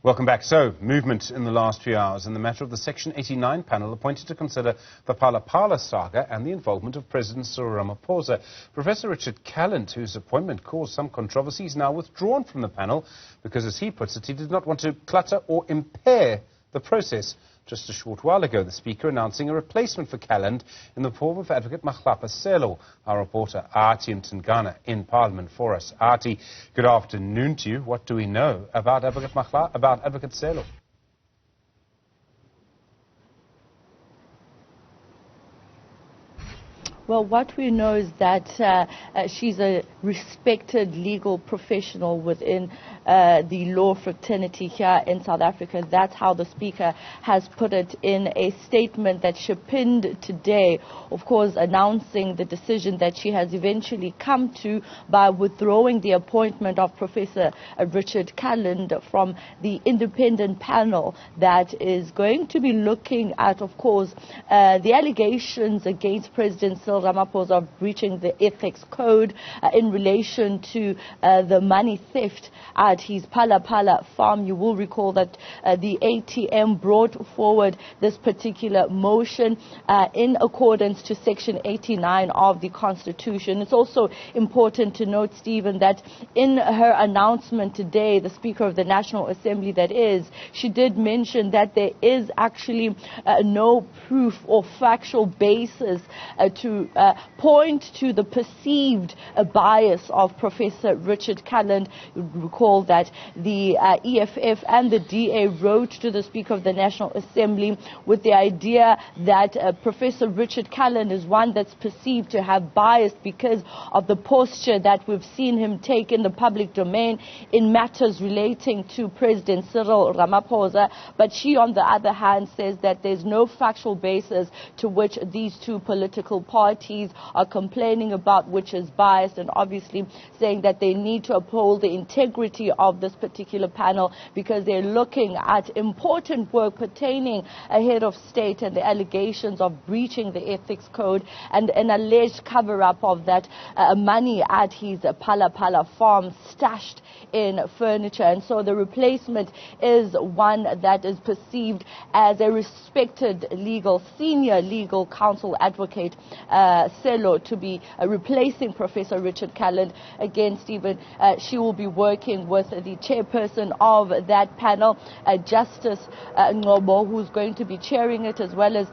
Welcome back. So, movement in the last few hours in the matter of the Section 89 panel appointed to consider the Phala Phala saga and the involvement of President Cyril Ramaphosa. Professor Richard Calland, whose appointment caused some controversy, is now withdrawn from the panel because, as he puts it, he did not want to clutter or impair the process. Just a short while ago, the Speaker announcing a replacement for Calland in the form of Advocate Mahlape Sello. Our reporter, Athi Mtongana, in Parliament for us. Athi, good afternoon to you. What do we know about Advocate Sello? Well, what we know is that she's a respected legal professional within the law fraternity here in South Africa. That's how the Speaker has put it in a statement that she penned today, of course, announcing the decision that she has eventually come to by withdrawing the appointment of Professor Richard Calland from the independent panel that is going to be looking at, of course, the allegations against President Cyril Ramaphosa of breaching the ethics code in relation to the money theft at his Phala Phala Farm. You will recall that the ATM brought forward this particular motion in accordance to Section 89 of the Constitution. It's also important to note, Stephen, that in her announcement today, the Speaker of the National Assembly, that is, she did mention that there is actually no proof or factual basis to point to the perceived bias of Professor Richard Calland. You recall that the EFF and the DA wrote to the Speaker of the National Assembly with the idea that Professor Richard Calland is one that's perceived to have bias because of the posture that we've seen him take in the public domain in matters relating to President Cyril Ramaphosa. But she, on the other hand, says that there's no factual basis to which these two political parties are complaining about, which is biased, and obviously saying that they need to uphold the integrity of this particular panel because they're looking at important work pertaining a head of state and the allegations of breaching the ethics code and an alleged cover-up of that money at his Phala Phala Farm stashed in furniture. And so the replacement is one that is perceived as a respected senior legal counsel, Advocate Sello, to be replacing Professor Richard Calland. Again, Stephen, she will be working with the chairperson of that panel, Justice Ngobo, who's going to be chairing it, as well as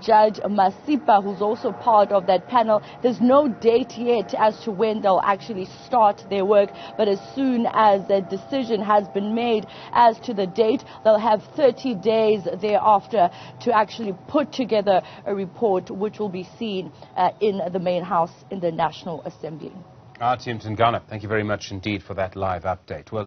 Judge Masipa, who's also part of that panel. There's no date yet as to when they'll actually start their work, but as soon as a decision has been made as to the date, they'll have 30 days thereafter to actually put together a report which will be seen in the main house in the National Assembly. Athi Mtongana, thank you very much indeed for that live update. Well,